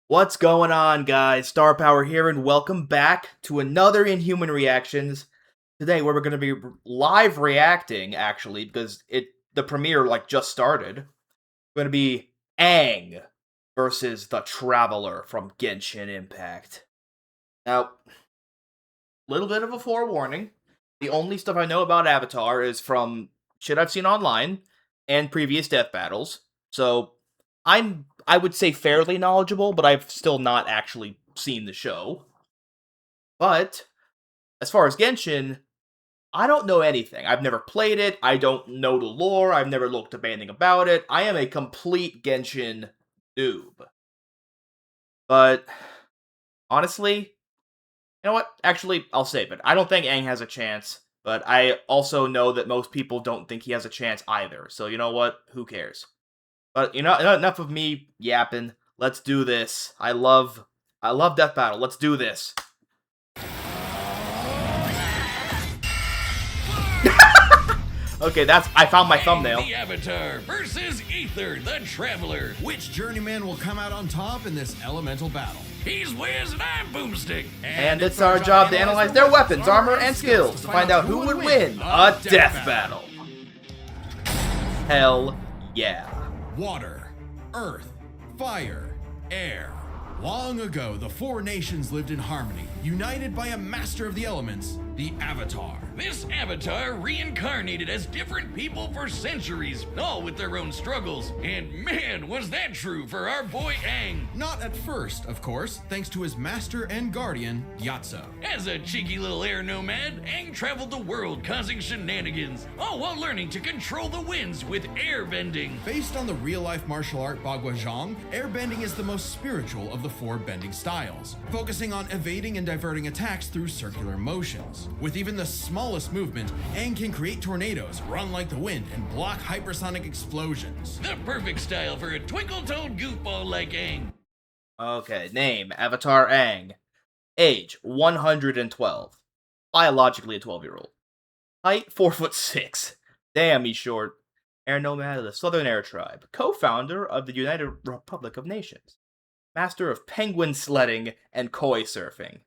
What's going on, guys? Star Power here, and welcome back to another Inhuman Reactions. Today, where we're going to be live reacting, actually, because the premiere just started. Going to be Aang versus the Traveler from Genshin Impact. Now, little bit of a forewarning. The only stuff I know about Avatar is from shit I've seen online and previous death battles. So I would say fairly knowledgeable, but I've still not actually seen the show. But as far as Genshin, I don't know anything. I've never played it. I don't know the lore. I've never looked up anything about it. I am a complete Genshin noob. But honestly, you know what? Actually, I'll save it. I don't think Aang has a chance, but I also know that most people don't think he has a chance either. So you know what? Who cares? But enough of me yapping. Let's do this. I love Death Battle. Let's do this. Okay, I found my thumbnail. The Avatar versus Ether, the Traveler. Which journeyman will come out on top in this elemental battle? He's Wiz and I'm Boomstick. And it's our job to analyze their weapons, armor, and skills to find out who would win a death battle. Hell yeah. Water, earth, fire, air. Long ago, the four nations lived in harmony, united by a master of the elements, the Avatar. This Avatar reincarnated as different people for centuries, all with their own struggles. And man, was that true for our boy Aang. Not at first, of course, thanks to his master and guardian, Gyatso. As a cheeky little air nomad, Aang traveled the world causing shenanigans, all while learning to control the winds with air bending. Based on the real-life martial art Bagua Zhang, airbending is the most spiritual of the four bending styles, focusing on evading and diverting attacks through circular motions. With even the smallest movement, Aang can create tornadoes, run like the wind, and block hypersonic explosions. The perfect style for a twinkle-toed goofball like Aang. Okay, name, Avatar Aang. Age, 112. Biologically a 12-year-old. Height, 4'6". Damn, he's short. Air nomad of the Southern Air Tribe. Co-founder of the United Republic of Nations. Master of penguin sledding and koi surfing.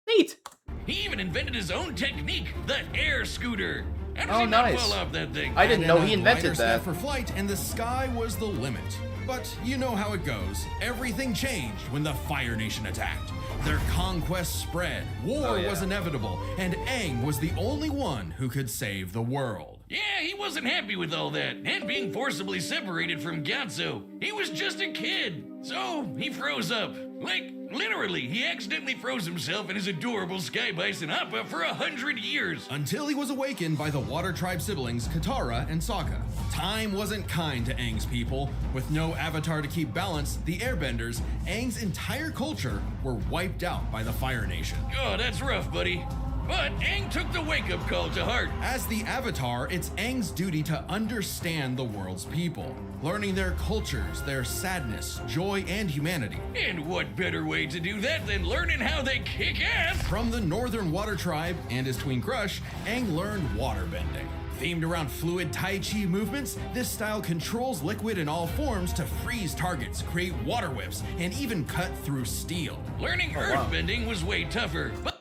Neat! He even invented his own technique, the air scooter. How does Oh, he not nice. fall off that thing? I didn't know he And a invented glider staff that. for flight, and the sky was the limit. But you know how it goes. Everything changed when the Fire Nation attacked. Their conquest spread, war was inevitable, and Aang was the only one who could save the world. Yeah, he wasn't happy with all that, and being forcibly separated from Gyatso. He was just a kid, so he froze up. Like, literally, he accidentally froze himself in his adorable Sky Bison Appa for 100 years. Until he was awakened by the Water Tribe siblings Katara and Sokka. Time wasn't kind to Aang's people. With no avatar to keep balance, the Airbenders, Aang's entire culture, were wiped out by the Fire Nation. Oh, that's rough, buddy. But Aang took the wake-up call to heart. As the Avatar, it's Aang's duty to understand the world's people, learning their cultures, their sadness, joy, and humanity. And what better way to do that than learning how they kick ass? From the Northern Water Tribe and his twin crush, Aang learned waterbending. Themed around fluid Tai Chi movements, this style controls liquid in all forms to freeze targets, create water whips, and even cut through steel. Learning wow. earthbending was way tougher, but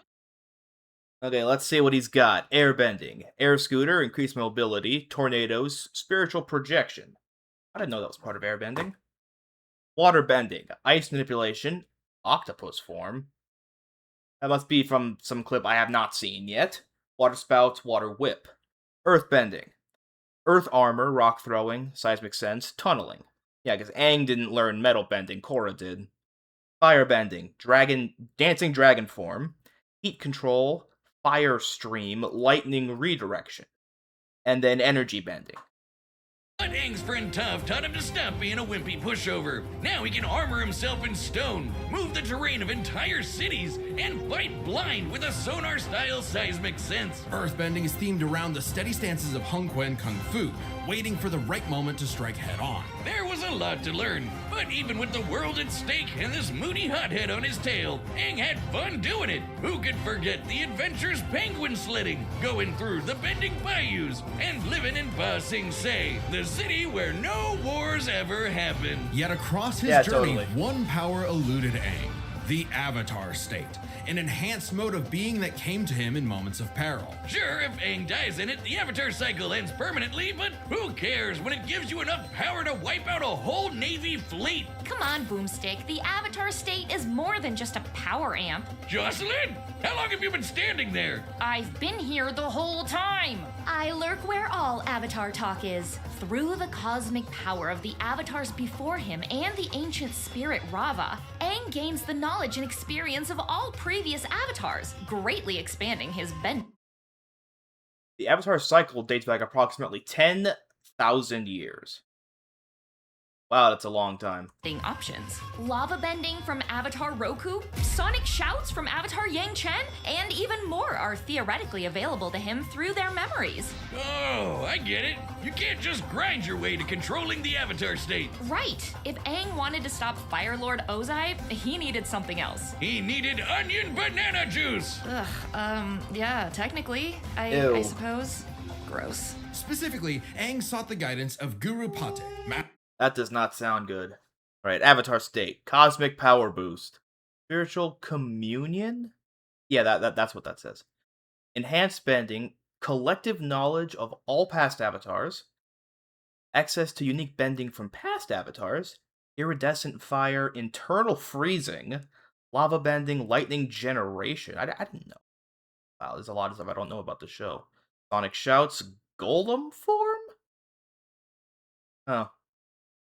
Okay, let's see what he's got. Airbending. Air scooter, increased mobility, tornadoes, spiritual projection. I didn't know that was part of airbending. Waterbending. Ice manipulation, octopus form. That must be from some clip I have not seen yet. Water spouts, water whip. Earthbending. Earth armor, rock throwing, seismic sense, tunneling. Yeah, because Aang didn't learn metal bending, Korra did. Firebending. Dancing dragon form. Heat control. Fire stream, lightning redirection, and then energy bending. Aang's friend Toph taught him to stop being a wimpy pushover. Now he can armor himself in stone, move the terrain of entire cities, and fight blind with a sonar-style seismic sense. Earthbending is themed around the steady stances of Hung Kuen Kung Fu, waiting for the right moment to strike head on. There was was a lot to learn, but even with the world at stake and this moody hothead on his tail, Aang had fun doing it. Who could forget the adventures penguin sledding, going through the bending bayous, and living in Ba Sing Se, the city where no wars ever happened. Yet across his Yeah, journey, totally. one power eluded Aang, the Avatar state, an enhanced mode of being that came to him in moments of peril. Sure, if Aang dies in it, the Avatar cycle ends permanently, but who cares when it gives you enough power to wipe out a whole Navy fleet? Come on, Boomstick. The Avatar state is more than just a power amp. Jocelyn, how long have you been standing there? I've been here the whole time. I lurk where all Avatar talk is. Through the cosmic power of the Avatars before him and the ancient spirit Rava, Aang gains the knowledge and experience of all previous Avatars, greatly expanding his bend. The Avatar cycle dates back approximately 10,000 years. Wow, that's a long time. Options. Lava bending from Avatar Roku, sonic shouts from Avatar Yang Chen, and even more are theoretically available to him through their memories. Oh, I get it. You can't just grind your way to controlling the Avatar state. Right. If Aang wanted to stop Fire Lord Ozai, he needed something else. He needed onion banana juice. Yeah, technically, I Ew. suppose. Gross. Specifically, Aang sought the guidance of Guru Patek, That does not sound good. Alright, Avatar State. Cosmic Power Boost. Spiritual Communion? Yeah, that's what that says. Enhanced Bending. Collective knowledge of all past avatars. Access to unique bending from past avatars. Iridescent Fire. Internal Freezing. Lava Bending. Lightning Generation. I didn't know. Wow, there's a lot of stuff I don't know about the show. Sonic Shouts. Golem Form? Oh.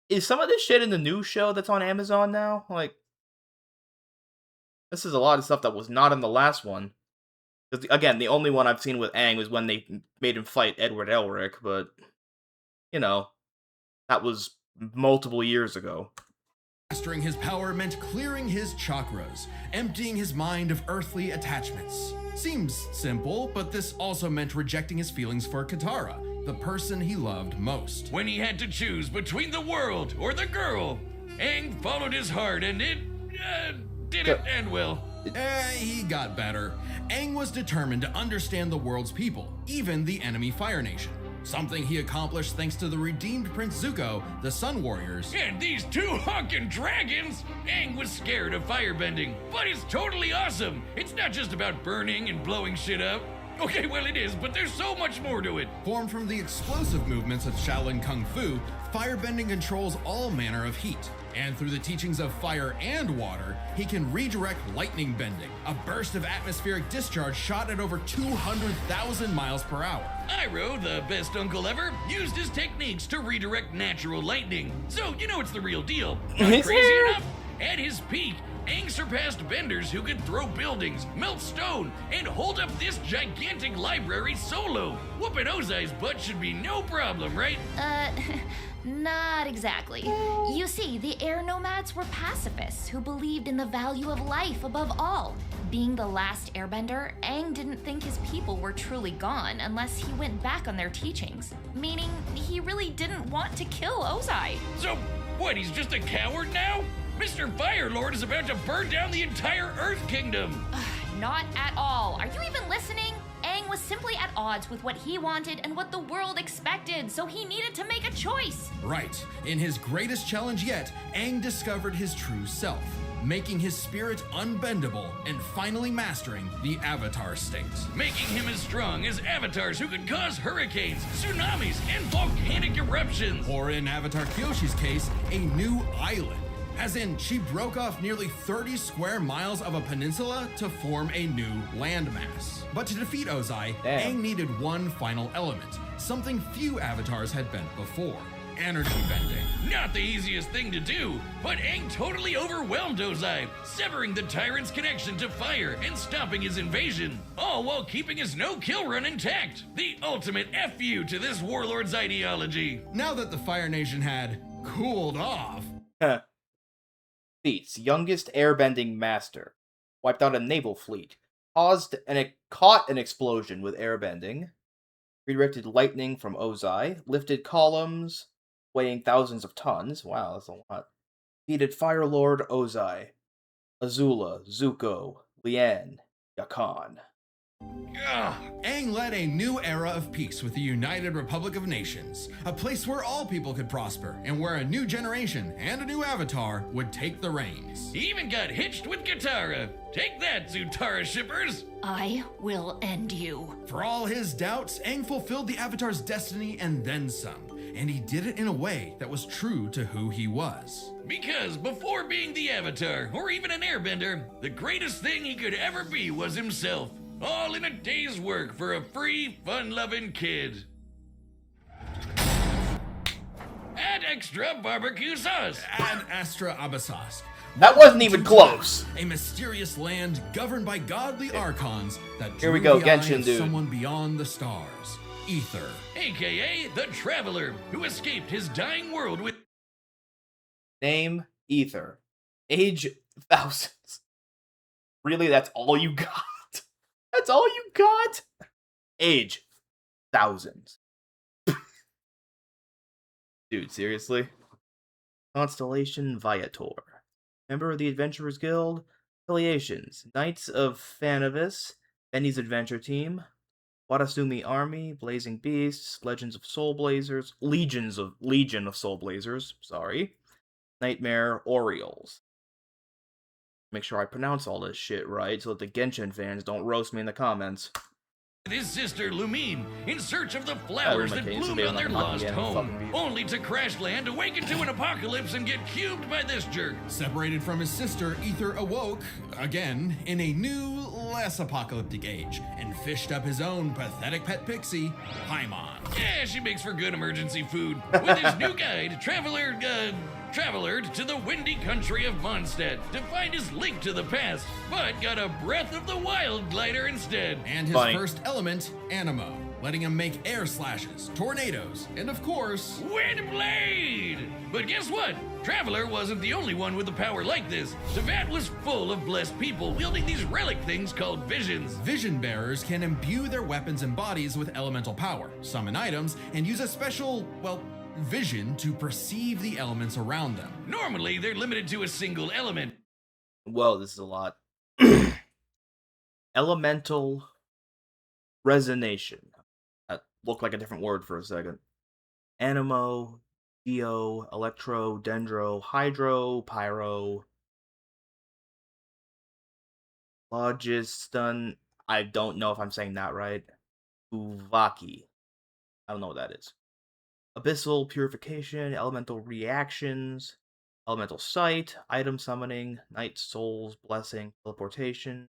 Is some of this shit in the new show that's on Amazon now? Like, this is a lot of stuff that was not in the last one. Because, again, the only one I've seen with Aang was when they made him fight Edward Elric, but, you know, that was multiple years ago. Mastering his power meant clearing his chakras, emptying his mind of earthly attachments. Seems simple, but this also meant rejecting his feelings for Katara, the person he loved most. When he had to choose between the world or the girl, Aang followed his heart and it didn't end well. He got better. Aang was determined to understand the world's people, even the enemy Fire Nation. Something he accomplished thanks to the redeemed Prince Zuko, the Sun Warriors, And these two honkin' dragons! Aang was scared of firebending, but it's totally awesome! It's not just about burning and blowing shit up. Okay, well it is, but there's so much more to it. formed from the explosive movements of Shaolin Kung Fu. Firebending controls all manner of heat, and through the teachings of fire and water, he can redirect lightning bending, a burst of atmospheric discharge shot at over 200,000 miles per hour. Iroh, the best uncle ever, used his techniques to redirect natural lightning. So, you know it's the real deal. Not Is crazy there? enough? At his peak, Aang surpassed benders who could throw buildings, melt stone, and hold up this gigantic library solo. Whooping Ozai's butt should be no problem, right? Not exactly. You see, the air nomads were pacifists who believed in the value of life above all. Being the last airbender, Aang didn't think his people were truly gone unless he went back on their teachings, meaning he really didn't want to kill Ozai. So, what, he's just a coward now? Mr. Firelord is about to burn down the entire Earth Kingdom! Not at all. Are you even listening? Aang was simply at odds with what he wanted and what the world expected, so he needed to make a choice. Right, in his greatest challenge yet, Aang discovered his true self, making his spirit unbendable and finally mastering the Avatar state. Making him as strong as avatars who could cause hurricanes, tsunamis, and volcanic eruptions! Or in Avatar Kyoshi's case, a new island. As in, she broke off nearly 30 square miles of a peninsula to form a new landmass. But to defeat Ozai, Damn. Aang needed one final element, something few avatars had bent before: energy bending. Not the easiest thing to do, but Aang totally overwhelmed Ozai, severing the tyrant's connection to fire and stopping his invasion, all while keeping his no-kill run intact. The ultimate FU to this warlord's ideology. Now that the Fire Nation had cooled off, Feats. Youngest airbending master. Wiped out a naval fleet. Caught an explosion with airbending. Redirected lightning from Ozai. Lifted columns. weighing thousands of tons. Wow, that's a lot. Defeated Fire Lord Ozai, Azula, Zuko, Lian, Yakan. Ugh. Aang led a new era of peace with the United Republic of Nations, a place where all people could prosper and where a new generation and a new avatar would take the reins. He even got hitched with Katara. Take that, Zutara shippers! I will end you. For all his doubts, Aang fulfilled the Avatar's destiny and then some, and he did it in a way that was true to who he was. Because before being the Avatar, or even an airbender, the greatest thing he could ever be was himself. All in a day's work for a free, fun-loving kid. Add extra barbecue sauce. Ad Astra Abyssos. That wasn't even close. A mysterious land governed by godly archons that Here we drew go, the eye Genshin of dude. someone beyond the stars. Ether. AKA the Traveler, who escaped his dying world with... Name, Ether. Age, thousands. Really, that's all you got? That's all you got? Age, thousands. Dude, seriously? Constellation Viator. Member of the Adventurers Guild. Affiliations. Knights of Fanavis. Benny's Adventure Team. Watasumi Army. Blazing Beasts. Legends of Soul Blazers. Legion of Soul Blazers. Sorry. Nightmare Orioles. Make sure I pronounce all this shit right so that the Genshin fans don't roast me in the comments. his sister Lumine in search of the flowers that okay, so bloomed they're on not their gonna lost get home, fucking views. only to crash land, awaken to an apocalypse, and get cubed by this jerk. Separated from his sister, Ether awoke, again, in a new, less apocalyptic age, and fished up his own pathetic pet pixie, Paimon. Yeah, she makes for good emergency food. With his new guide, Traveler to the windy country of Mondstadt to find his link to the past, but got a Breath of the Wild glider instead. And his Funny. first element, Animo, letting him make air slashes, tornadoes, and of course, Windblade! But guess what? Traveler wasn't the only one with a power like this. Savat was full of blessed people wielding these relic things called visions. vision bearers can imbue their weapons and bodies with elemental power, summon items, and use a special, vision to perceive the elements around them. Normally, they're limited to a single element. Whoa, this is a lot. Elemental resonation. That looked like a different word for a second. Animo, Geo, Electro, Dendro, Hydro, Pyro, Logiston. I don't know if I'm saying that right. Uvaki. I don't know what that is. Abyssal Purification, Elemental Reactions, Elemental Sight, Item Summoning, Night Souls, Blessing, Teleportation,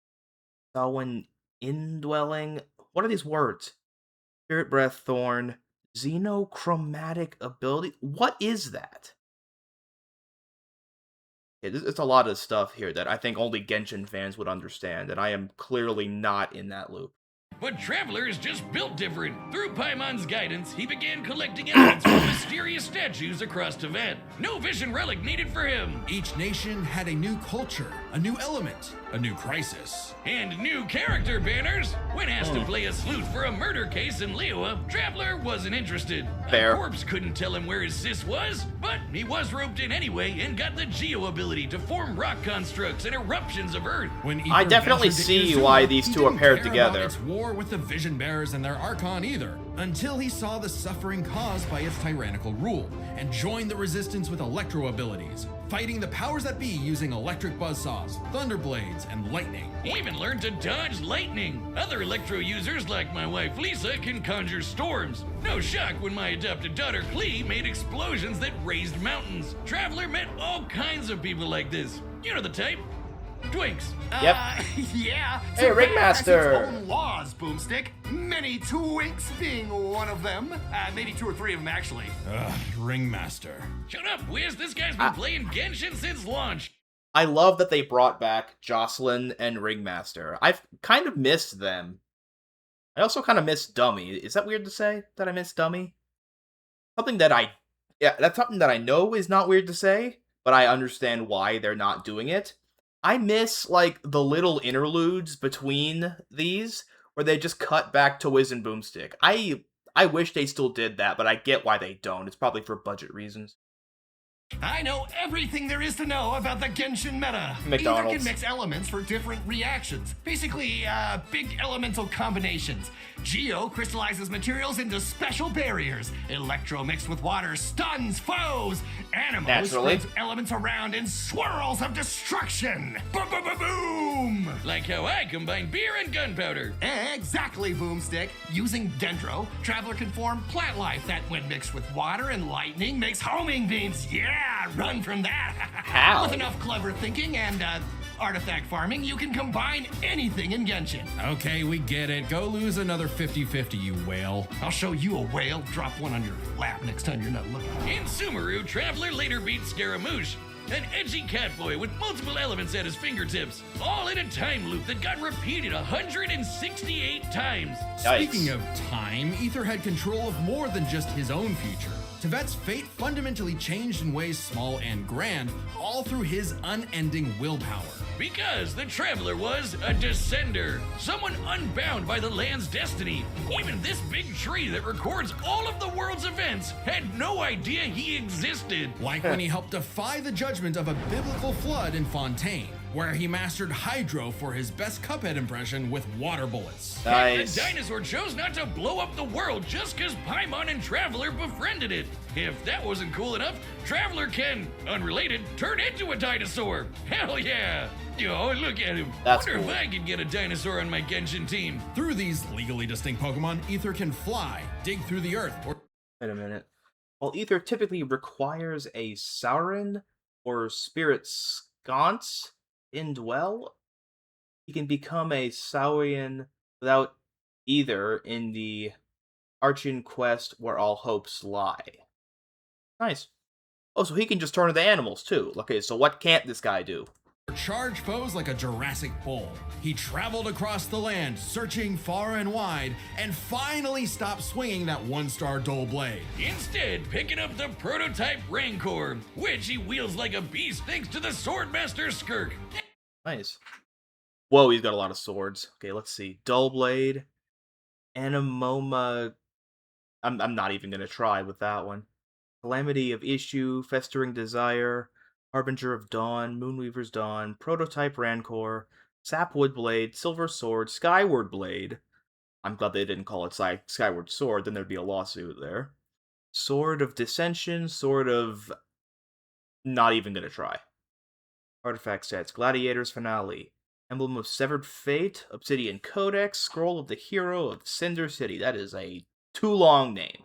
Samhain Indwelling. What are these words? Spirit Breath, Thorn, Xenochromatic Ability. What is that? It's a lot of stuff here that I think only Genshin fans would understand, and I am clearly not in that loop. But Traveler is just built different. Through Paimon's guidance, he began collecting elements from mysterious statues across Tibet. No vision relic needed for him. Each nation had a new culture, a new element, a new crisis. And new character banners. When asked to play a sleuth for a murder case in Liyue, Traveler wasn't interested. Fair. A corpse couldn't tell him where his sis was, but he was roped in anyway and got the Geo ability to form rock constructs and eruptions of Earth. When I Ether definitely ventured to see Izuma, why these he two are didn't paired care together. about its war with the vision bearers and their Archon either, until he saw the suffering caused by its tyrannical rule, and joined the resistance with electro abilities, fighting the powers that be using electric buzzsaws, thunder blades, and lightning. He even learned to dodge lightning. Other Electro users, like my wife Lisa, can conjure storms. No shock when my adopted daughter Klee made explosions that raised mountains. Traveler met all kinds of people like this. You know the type. Twinks. Yep. Yeah. Hey, Tibet Ringmaster. has its own laws, Boomstick. Many twinks being one of them. Maybe 2 or 3 of them, actually. Ringmaster. Shut up, Wiz. This guy's been playing Genshin since launch. I love that they brought back Jocelyn and Ringmaster. I've kind of missed them. I also kind of miss Dummy. Is that weird to say that I miss Dummy? That's something that I know is not weird to say, but I understand why they're not doing it. I miss, like, the little interludes between these, where they just cut back to Wiz and Boomstick. I I wish they still did that, but I get why they don't. It's probably for budget reasons. I know everything there is to know about the Genshin meta. McDonald's. Ether can mix elements for different reactions. Basically, big elemental combinations. Geo crystallizes materials into special barriers. Electro mixed with water stuns foes. Animo Naturally. spreads elements around in swirls of destruction. Boom, boom, boom, boom! Like how I combine beer and gunpowder. Exactly, Boomstick. Using Dendro, Traveler can form plant life that, when mixed with water and lightning, makes homing beams. Yeah, run from that. How? With enough clever thinking and artifact farming, you can combine anything in Genshin. Okay, we get it. Go lose another 50-50, you whale. I'll show you a whale. Drop one on your lap next time you're not looking. In Sumeru, Traveler later beats Scaramouche, an edgy catboy with multiple elements at his fingertips, all in a time loop that got repeated 168 times. Speaking of time, Ether had control of more than just his own future. Tevet's fate fundamentally changed in ways small and grand, all through his unending willpower. Because the Traveler was a descender, someone unbound by the land's destiny. Even this big tree that records all of the world's events had no idea he existed. Like when he helped defy the judgment of a biblical flood in Fontaine, where he mastered Hydro for his best Cuphead impression with water bullets. Nice. The dinosaur chose not to blow up the world just because Paimon and Traveler befriended it. If that wasn't cool enough, Traveler can, unrelated, turn into a dinosaur. Hell yeah! Yo, look at him. That's Wonder cool. if I could get a dinosaur on my Genshin team. Through these legally distinct Pokemon, Ether can fly, dig through the earth, or Wait a minute. While Ether typically requires a Sauron or Spirit Sconce indwell, he can become a Saurian without either in the Archon quest where all hopes lie. Nice. Oh, so he can just turn into animals too. Okay, so what can't this guy do? charge foes like a Jurassic bull. He traveled across the land, searching far and wide, and finally stopped swinging that one-star dull blade. Instead, picking up the prototype Rancor, which he wields like a beast thanks to the Swordmaster Skirk. Nice. Whoa, he's got a lot of swords. Okay, let's see. Dull blade, Anemoma. I'm not even gonna try with that one. Calamity of Issue, Festering Desire, Harbinger of Dawn, Moonweaver's Dawn, Prototype Rancor, Sapwood Blade, Silver Sword, Skyward Blade. I'm glad they didn't call it Skyward Sword, then there'd be a lawsuit there. Sword of Dissension, Sword of... Not even gonna try. Artifact sets, Gladiator's Finale, Emblem of Severed Fate, Obsidian Codex, Scroll of the Hero of Cinder City. That is a too long name.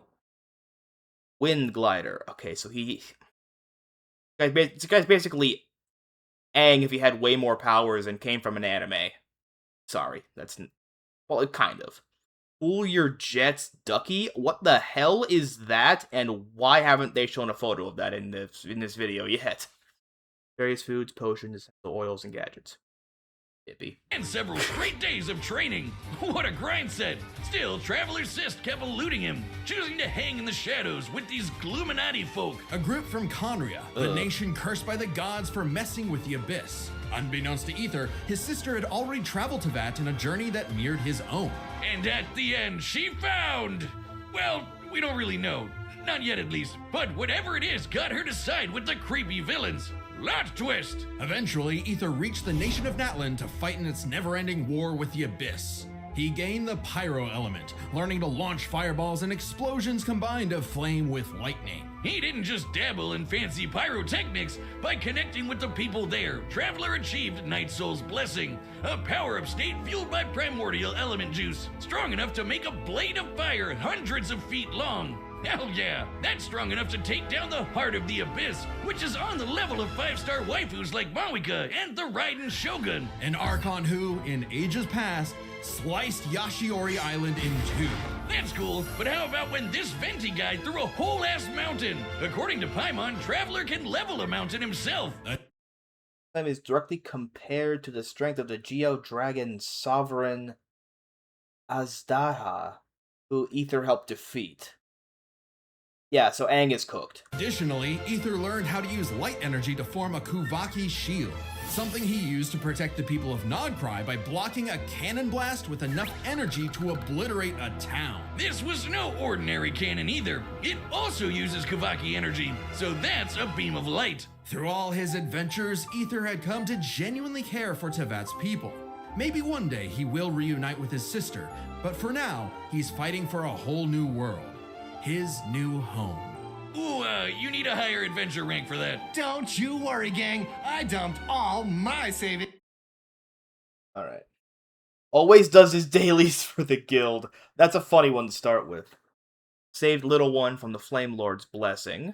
Wind Glider. Okay, so this guy's basically Aang if he had way more powers and came from an anime. Sorry, well, kind of. Cool Your Jets Ducky? What the hell is that? And why haven't they shown a photo of that in this video yet? Various foods, potions, oils, and gadgets. Hippie. And several straight days of training. What a grind set. Still, Traveler Sist kept eluding him, choosing to hang in the shadows with these Gluminati folk. A group from Conria, the nation cursed by the gods for messing with the Abyss. Unbeknownst to Ether, his sister had already traveled to Vat in a journey that mirrored his own. And at the end, she found... Well, we don't really know. Not yet, at least. But whatever it is got her to side with the creepy villains. Lot twist! Eventually, Ether reached the nation of Natlan to fight in its never-ending war with the Abyss. He gained the Pyro element, learning to launch fireballs and explosions combined of flame with lightning. He didn't just dabble in fancy pyrotechnics. By connecting with the people there, Traveler achieved Night Soul's Blessing, a power-up state fueled by primordial element juice, strong enough to make a blade of fire hundreds of feet long. Hell yeah, that's strong enough to take down the heart of the Abyss, which is on the level of 5-star waifus like Mawika and the Raiden Shogun. An Archon who, in ages past, sliced Yashiori Island in two. That's cool, but how about when this Venti guy threw a whole-ass mountain? According to Paimon, Traveler can level a mountain himself. That is directly compared to the strength of the Geo Dragon Sovereign Azdaha, who Ether helped defeat. Yeah, so Aang is cooked. Additionally, Ether learned how to use light energy to form a Kuvaki shield, something he used to protect the people of Nogpry by blocking a cannon blast with enough energy to obliterate a town. This was no ordinary cannon either. It also uses Kavaki energy, so that's a beam of light. Through all his adventures, Ether had come to genuinely care for Tevat's people. Maybe one day he will reunite with his sister, but for now, he's fighting for a whole new world. His new home. Ooh, you need a higher adventure rank for that. Don't you worry, gang. I dumped all my savings. Alright. Always does his dailies for the guild. That's a funny one to start with. Saved little one from the Flame Lord's blessing.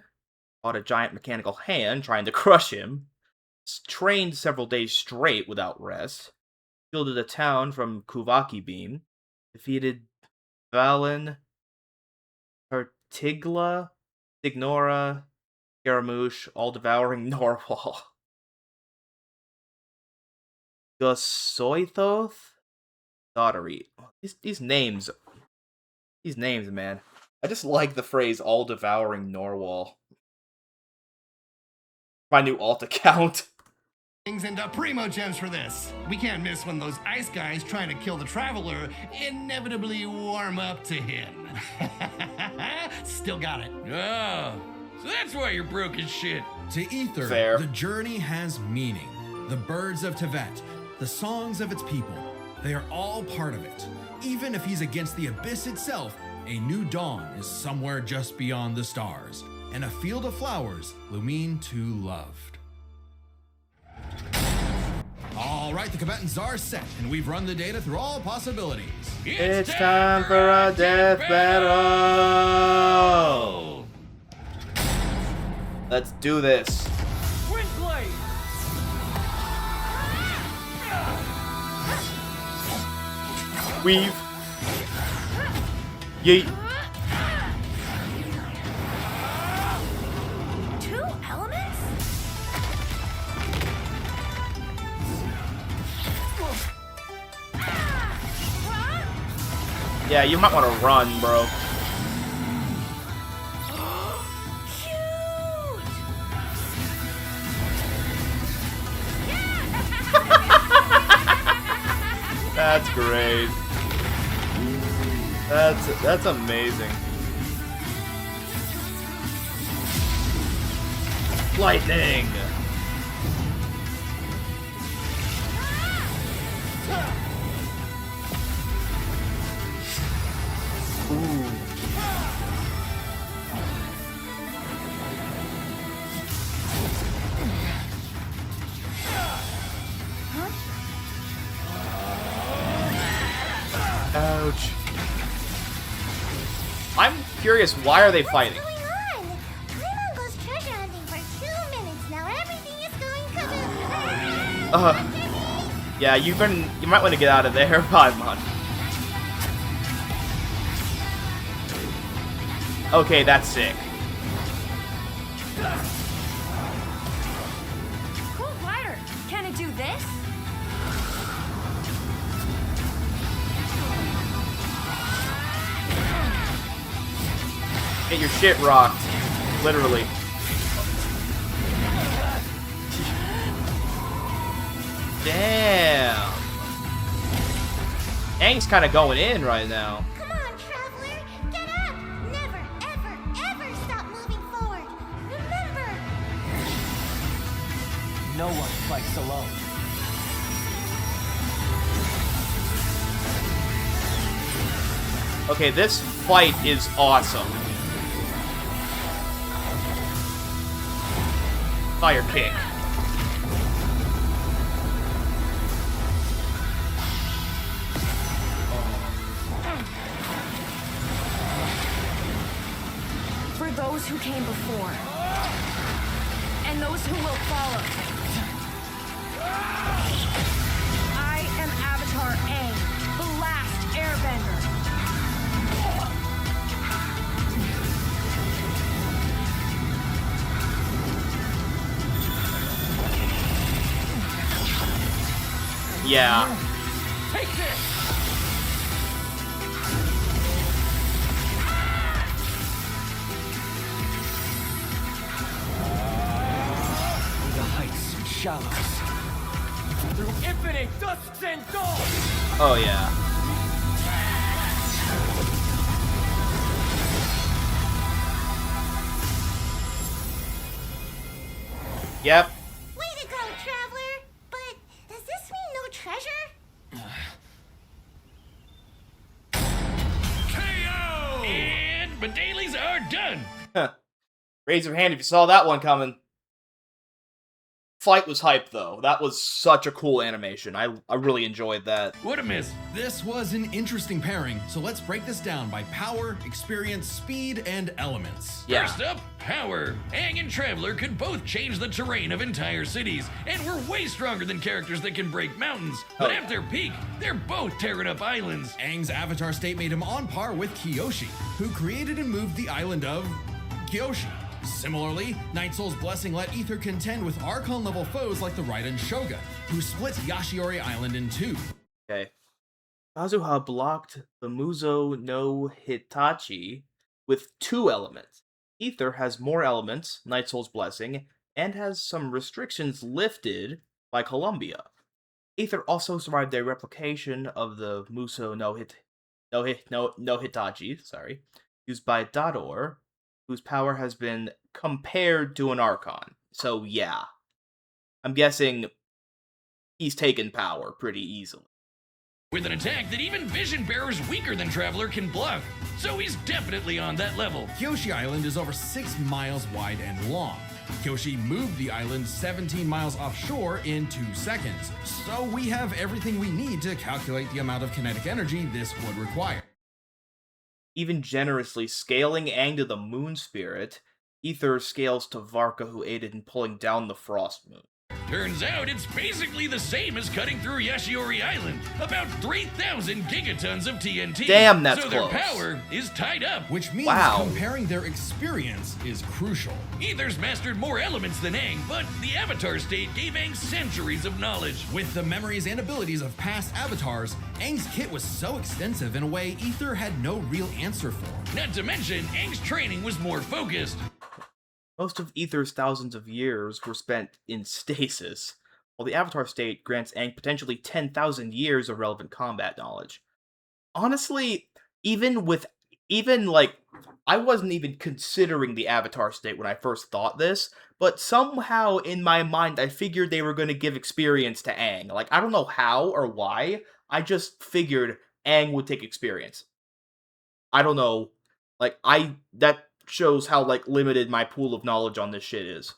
Fought a giant mechanical hand trying to crush him. Trained several days straight without rest. Shielded a town from Kuvaki Beam. Defeated Valen, Tartigla, Ignora, Scaramouche, all-devouring Narwhal. Gosoithoth? Daughtery. These names, man. I just like the phrase all-devouring Narwhal. My new alt account. Into primo gems for this. We can't miss when those ice guys trying to kill the traveler inevitably warm up to him. Still got it. Oh, so that's why you're broke as shit. To Ether, Fair. the journey has meaning. The birds of Tevat, the songs of its people, they are all part of it. Even if he's against the abyss itself, a new dawn is somewhere just beyond the stars, and a field of flowers Lumine too loved. All right, the combatants are set, and we've run the data through all possibilities. It's time for a death battle! Let's do this. Windblade! Weave. Yeet. Two elements? Yeah, you might want to run, bro. That's great. That's amazing. Lightning. Ooh. Ouch. I'm curious, why are they fighting? What's going on? Paimon goes treasure hunting for 2 minutes now. Everything is going kaboom. Yeah, you might want to get out of there, Paimon. Okay, that's sick. Cool glider. Can it do this? Get your shit rocked. Literally. Damn. Aang's kind of going in right now. Come on, traveler. Get up. Never, ever, ever stop moving forward. Remember. No one fights alone. Okay, this fight is awesome. Fire kick. For those who came before, and those who will follow. I am Avatar Aang, the last airbender. Yeah. Take this! shallows. Through infinite dusks and dawn! Oh yeah. Yep. Way to go, Traveler! But does this mean no treasure? KO! And my dailies are done. Raise your hand if you saw that one coming. Fight was hype though. That was such a cool animation. I really enjoyed that. What a miss. This was an interesting pairing, so let's break this down by power, experience, speed, and elements. Yeah. First up, power. Aang and Traveler could both change the terrain of entire cities, and were way stronger than characters that can break mountains. But at their peak, they're both tearing up islands. Aang's avatar state made him on par with Kyoshi, who created and moved the island of Kyoshi. Similarly, Night Soul's blessing let Ether contend with Archon-level foes like the Raiden Shogun, who split Yashiori Island in two. Okay. Kazuha blocked the Muzo no Hitachi with 2 elements. Ether has more elements, Night Soul's blessing, and has some restrictions lifted by Columbia. Ether also survived a replication of the Muso no Hitachi, used by Dador, whose power has been compared to an Archon. So yeah, I'm guessing he's taken power pretty easily. With an attack that even Vision Bearers weaker than Traveler can block. So he's definitely on that level. Kyoshi Island is over 6 miles wide and long. Kyoshi moved the island 17 miles offshore in 2 seconds, so we have everything we need to calculate the amount of kinetic energy this would require. Even generously scaling Aang to the Moon Spirit, Ether scales to Varka, who aided in pulling down the Frost Moon. Turns out it's basically the same as cutting through Yashiori Island. About 3,000 gigatons of TNT. Damn, that's so close. their power is tied up. Which means Wow. comparing their experience is crucial. Ether's mastered more elements than Aang, but the Avatar state gave Aang centuries of knowledge. With the memories and abilities of past avatars, Aang's kit was so extensive in a way Ether had no real answer for. Not to mention, Aang's training was more focused. Most of Ether's thousands of years were spent in stasis, while the Avatar state grants Aang potentially 10,000 years of relevant combat knowledge. Honestly, I wasn't even considering the Avatar state when I first thought this, but somehow in my mind I figured they were going to give experience to Aang. Like, I don't know how or why, I just figured Aang would take experience. I don't know, that shows how, limited my pool of knowledge on this shit is.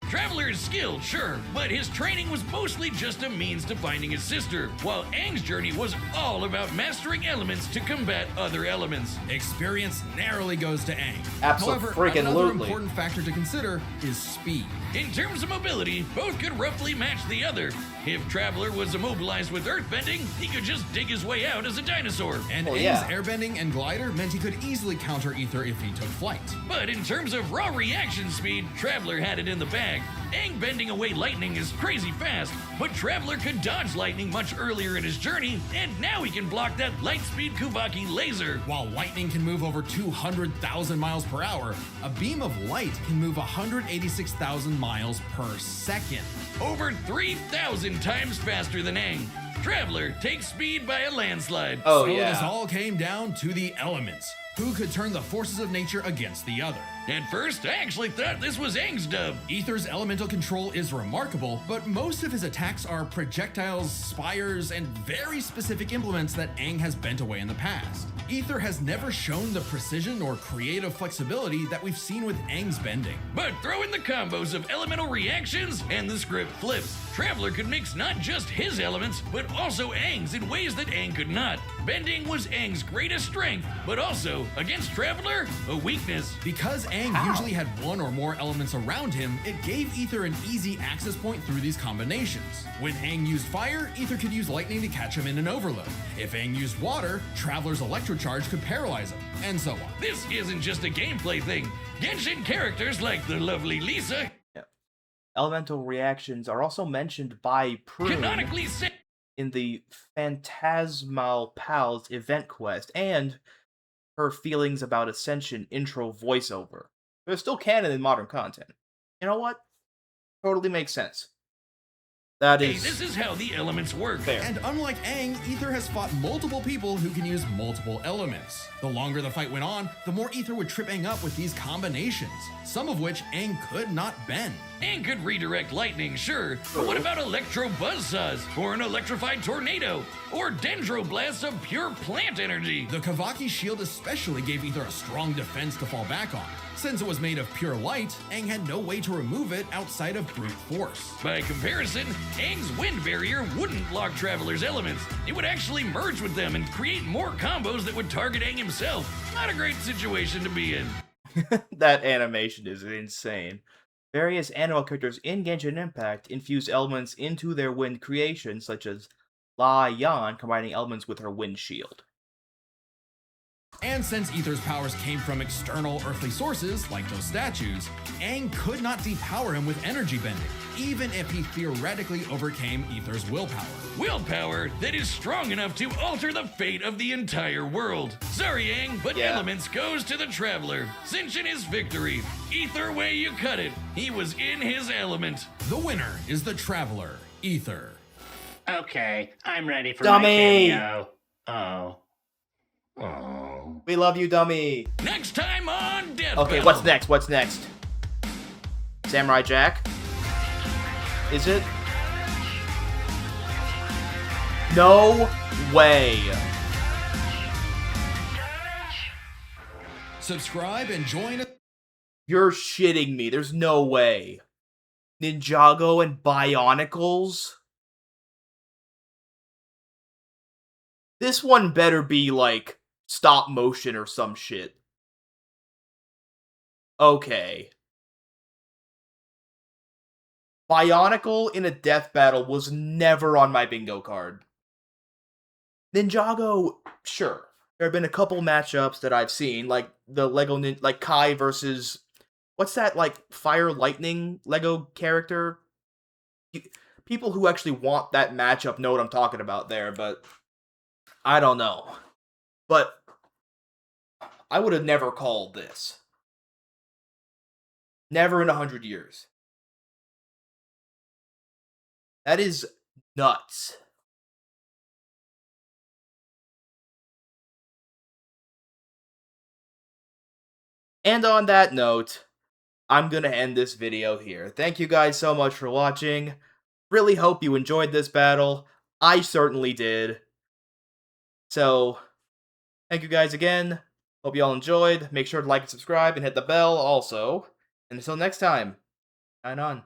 Traveler is skilled, sure, but his training was mostly just a means to finding his sister, while Aang's journey was all about mastering elements to combat other elements. Experience narrowly goes to Aang. Absolutely. However, another important factor to consider is speed. In terms of mobility, both could roughly match the other. If Traveler was immobilized with earthbending, he could just dig his way out as a dinosaur. And Oh, Aang's yeah. airbending and glider meant he could easily counter Ether if he took flight. But in terms of raw reaction speed, Traveler had it in the bag. Aang bending away lightning is crazy fast, but Traveler could dodge lightning much earlier in his journey, and now he can block that light-speed Kuvaki laser. While lightning can move over 200,000 miles per hour, a beam of light can move 186,000 miles per second. Over 3,000 times faster than Aang. Traveler takes speed by a landslide. Oh, So yeah. this all came down to the elements. Who could turn the forces of nature against the other? At first, I actually thought this was Aang's dub. Ether's elemental control is remarkable, but most of his attacks are projectiles, spires, and very specific implements that Aang has bent away in the past. Ether has never shown the precision or creative flexibility that we've seen with Aang's bending. But throw in the combos of elemental reactions, and the script flips. Traveler could mix not just his elements, but also Aang's in ways that Aang could not. Bending was Aang's greatest strength, but also, against Traveler, a weakness. Because Aang usually had one or more elements around him, it gave Ether an easy access point through these combinations. When Aang used fire, Ether could use lightning to catch him in an overload. If Aang used water, Traveler's electrocharge could paralyze him, and so on. This isn't just a gameplay thing. Genshin characters like the lovely Lisa Elemental reactions are also mentioned by Prune canonically say in the Phantasmal Pals event quest, and her feelings about Ascension intro voiceover. They're still canon in modern content. You know what? Totally makes sense. That Hey, is this is how the elements work. fair. And unlike Aang, Ether has fought multiple people who can use multiple elements. The longer the fight went on, the more Ether would trip Aang up with these combinations, some of which Aang could not bend. Aang could redirect lightning, sure, but what about electro buzzsaws, or an electrified tornado, or dendroblasts of pure plant energy? The Kavaki shield especially gave Ether a strong defense to fall back on. Since it was made of pure light, Aang had no way to remove it outside of brute force. By comparison, Aang's wind barrier wouldn't block Traveler's elements. It would actually merge with them and create more combos that would target Aang himself. Not a great situation to be in. That animation is insane. Various animal characters in Genshin Impact infuse elements into their wind creations, such as La Yan combining elements with her wind shield. And since Ether's powers came from external earthly sources, like those statues, Aang could not depower him with energy bending, even if he theoretically overcame Ether's willpower. Willpower that is strong enough to alter the fate of the entire world. Sorry, Aang, but Yeah. Elements goes to the Traveler, cinching his victory. Either way you cut it, he was in his element. The winner is the Traveler, Ether. Okay, I'm ready for Dummy! my cameo. Oh. Oh. We love you, dummy! Next time on Death Okay, Battle. what's next? What's next? Samurai Jack? Is it? No way! Subscribe and join us. You're shitting me. There's no way. Ninjago and Bionicles? This one better be, like, stop motion or some shit. Okay. Bionicle in a death battle was never on my bingo card. Ninjago, sure. There have been a couple matchups that I've seen, like the like Kai versus what's that, like, Fire Lightning Lego character? People who actually want that matchup know what I'm talking about there, but I don't know. But I would have never called this. Never in 100 years. That is nuts. And on that note, I'm gonna end this video here. Thank you guys so much for watching. Really hope you enjoyed this battle. I certainly did. So, thank you guys again. Hope you all enjoyed. Make sure to like and subscribe and hit the bell also. And until next time, sign on.